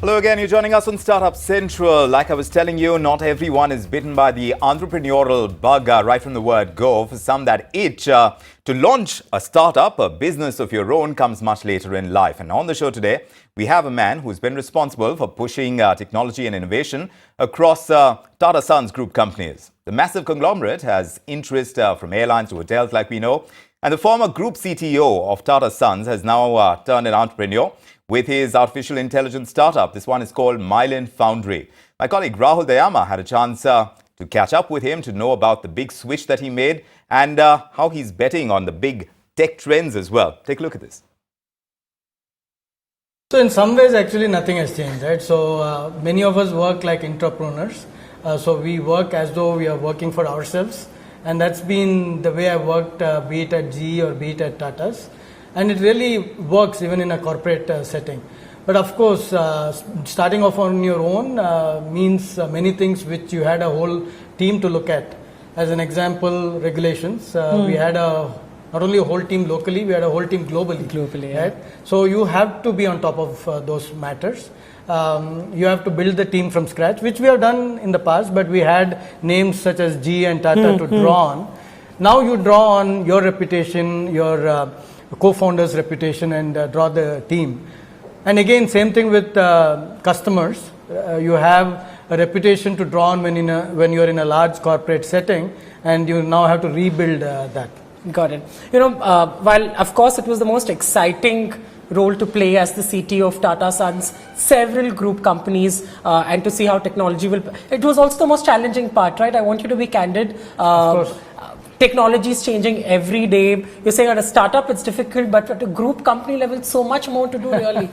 Hello again, you're joining us on StartUp Central. Like I was telling you, not everyone is bitten by the entrepreneurial bug right from the word go. For some, that itch to launch a startup, a business of your own, comes much later in life. And on the show today, we have a man who's been responsible for pushing technology and innovation across Tata Sons Group companies. The massive conglomerate has interest from airlines to hotels, like we know. And the former group CTO of Tata Sons has now turned an entrepreneur with his artificial intelligence startup. This one is called Mylan Foundry. My colleague Rahul Dayama had a chance to catch up with him to know about the big switch that he made and how he's betting on the big tech trends as well. Take a look at this. So in some ways, actually, nothing has changed, right? So many of us work like entrepreneurs. So we work as though we are working for ourselves. And that's been the way I worked, be it at GE or be it at Tata's. And it really works even in a corporate setting. But of course, starting off on your own means many things which you had a whole team to look at. As an example, regulations. We had not only a whole team locally, we had a whole team globally. Right? So you have to be on top of those matters. You have to build the team from scratch, which we have done in the past, but we had names such as GE and Tata to draw on. Now you draw on your reputation, your co-founder's reputation, and draw the team. And again, same thing with customers. You have a reputation to draw on when you're in a large corporate setting, and you now have to rebuild that. Got it. You know, while of course it was the most exciting role to play as the CTO of Tata Sons, several group companies, and to see how technology will. It was also the most challenging part, right? I want you to be candid. Of course. Technology is changing every day. You're saying at a startup it's difficult, but at a group company level, so much more to do really.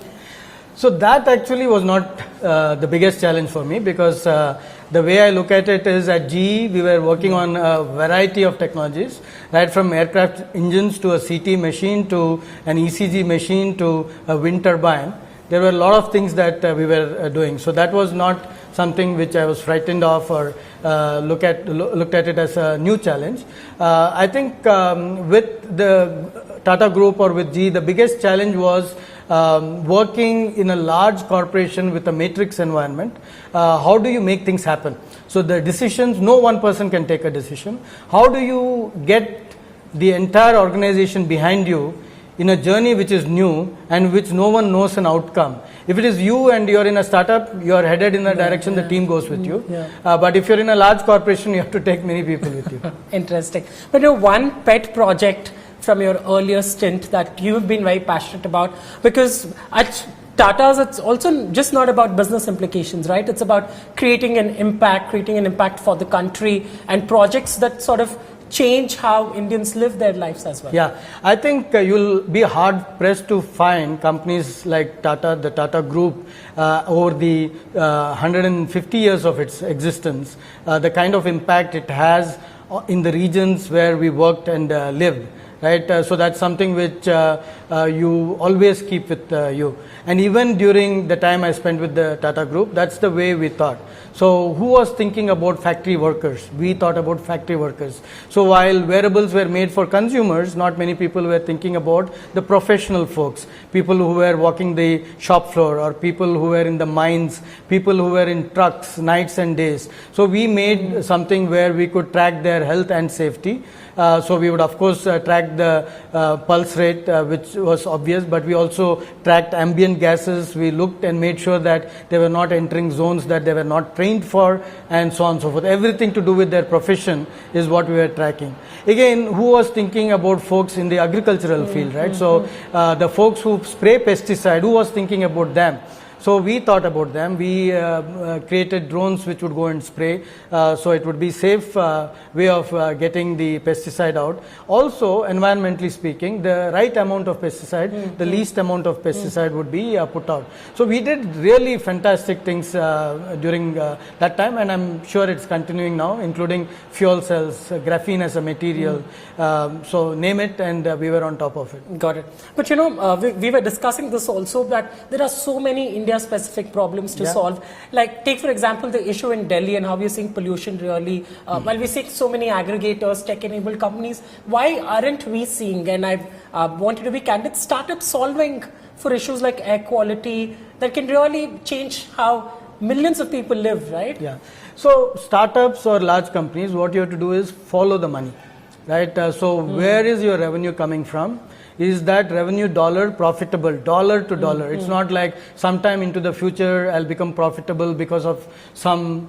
So that actually was not the biggest challenge for me, because the way I look at it is at GE we were working on a variety of technologies, right from aircraft engines to a CT machine to an ECG machine to a wind turbine. There were a lot of things that we were doing. So that was not something which I was frightened of or looked at it as a new challenge. I think with the Tata Group or with GE, the biggest challenge was working in a large corporation with a matrix environment. How do you make things happen? So the decisions, no one person can take a decision. How do you get the entire organization behind you in a journey which is new and which no one knows an outcome? If it is you and you're in a startup, you're headed in the direction the team goes with you. But if you're in a large corporation, you have to take many people with you. Interesting. But one pet project from your earlier stint that you've been very passionate about, because at Tata's, it's also just not about business implications, right? It's about creating an impact for the country, and projects that sort of change how Indians live their lives as well. Yeah, I think you'll be hard pressed to find companies like Tata, the Tata Group, over the 150 years of its existence, the kind of impact it has in the regions where we worked and lived. Right, so that's something which you always keep with you. And even during the time I spent with the Tata Group, that's the way we thought. So who was thinking about factory workers? We thought about factory workers. So while wearables were made for consumers, not many people were thinking about the professional folks, people who were walking the shop floor, or people who were in the mines, people who were in trucks nights and days. So we made something where we could track their health and safety. So we would of course track the pulse rate, which was obvious, but we also tracked ambient gases. We looked and made sure that they were not entering zones that they were not trained for, and so on and so forth. Everything to do with their profession is what we were tracking. Again, who was thinking about folks in the agricultural field, right? So the folks who spray pesticide, who was thinking about them? So we thought about them. We created drones which would go and spray, so it would be safe way of getting the pesticide out. Also, environmentally speaking, the right amount of pesticide, the least amount of pesticide would be put out. So we did really fantastic things during that time, and I'm sure it's continuing now, including fuel cells, graphene as a material. So name it, and we were on top of it. Got it. But we were discussing this also, that there are so many Indian area-specific problems to solve. Like, take for example the issue in Delhi and how we're seeing pollution really. While we see so many aggregators, tech-enabled companies, why aren't we seeing, and I wanted to be candid, startups solving for issues like air quality that can really change how millions of people live, right? Yeah. So startups or large companies, what you have to do is follow the money, right? Where is your revenue coming from? Is that revenue dollar profitable, dollar to dollar? It's not like sometime into the future I'll become profitable because of some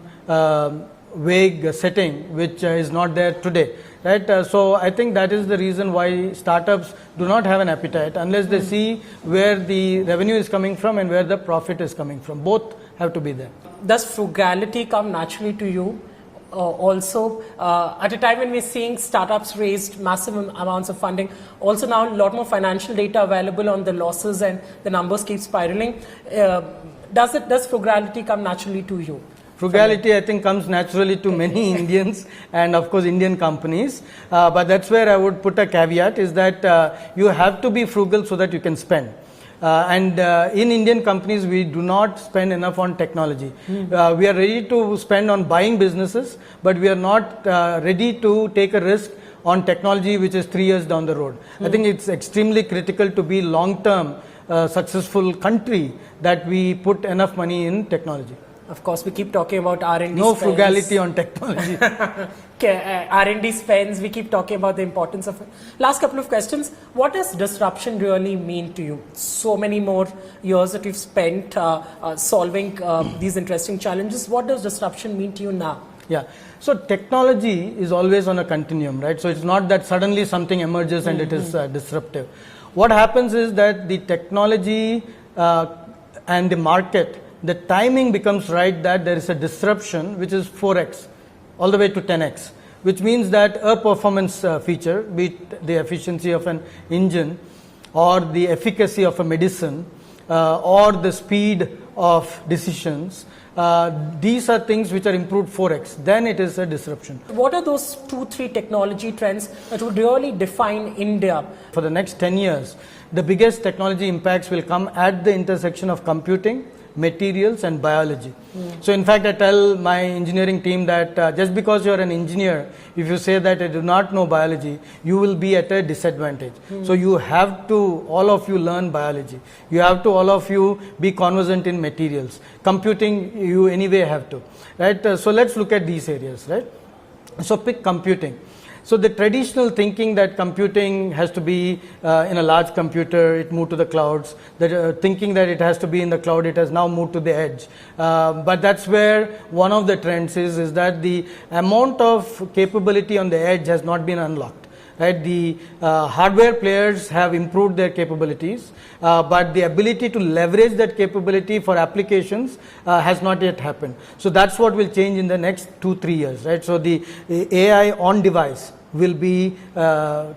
vague setting which is not there today, right? So I think that is the reason why startups do not have an appetite unless they see where the revenue is coming from and where the profit is coming from. Both have to be there. Does frugality come naturally to you? Also, at a time when we're seeing startups raised massive amounts of funding, also now a lot more financial data available on the losses and the numbers keep spiraling. Does frugality come naturally to you? Frugality, I think, comes naturally to many Indians and of course Indian companies. But that's where I would put a caveat, is that you have to be frugal so that you can spend. In Indian companies, we do not spend enough on technology. We are ready to spend on buying businesses, but we are not ready to take a risk on technology which is 3 years down the road. I think it's extremely critical to be long-term successful country that we put enough money in technology. Of course, we keep talking about R&D No spends. frugality on technology. R&D spends, we keep talking about the importance of it. Last couple of questions. What does disruption really mean to you? So many more years that you've spent solving these interesting challenges. What does disruption mean to you now? Yeah. So technology is always on a continuum, right? So it's not that suddenly something emerges and it is disruptive. What happens is that the technology and the market, the timing becomes right, that there is a disruption which is 4x all the way to 10x, which means that a performance feature, be it the efficiency of an engine or the efficacy of a medicine or the speed of decisions, these are things which are improved 4x, then it is a disruption. What are those 2-3 technology trends that would really define India? For the next 10 years, the biggest technology impacts will come at the intersection of computing, materials and biology. So in fact, I tell my engineering team that just because you're an engineer, if you say that I do not know biology, you will be at a disadvantage. So you have to, all of you, learn biology. You have to, all of you, be conversant in materials. Computing, you anyway have to, right? So let's look at these areas, right? So pick computing. So the traditional thinking that computing has to be in a large computer, it moved to the clouds. The thinking that it has to be in the cloud, it has now moved to the edge. But that's where one of the trends is that the amount of capability on the edge has not been unlocked. Right? The hardware players have improved their capabilities, but the ability to leverage that capability for applications has not yet happened. So that's what will change in the next 2-3 years. Right? So the AI on device will be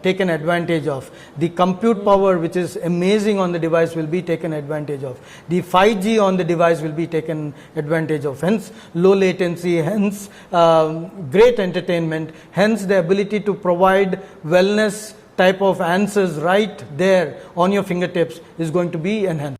taken advantage of. The compute power, which is amazing on the device, will be taken advantage of. The 5G on the device will be taken advantage of. Hence low latency, hence great entertainment, hence the ability to provide wellness type of answers right there on your fingertips is going to be enhanced.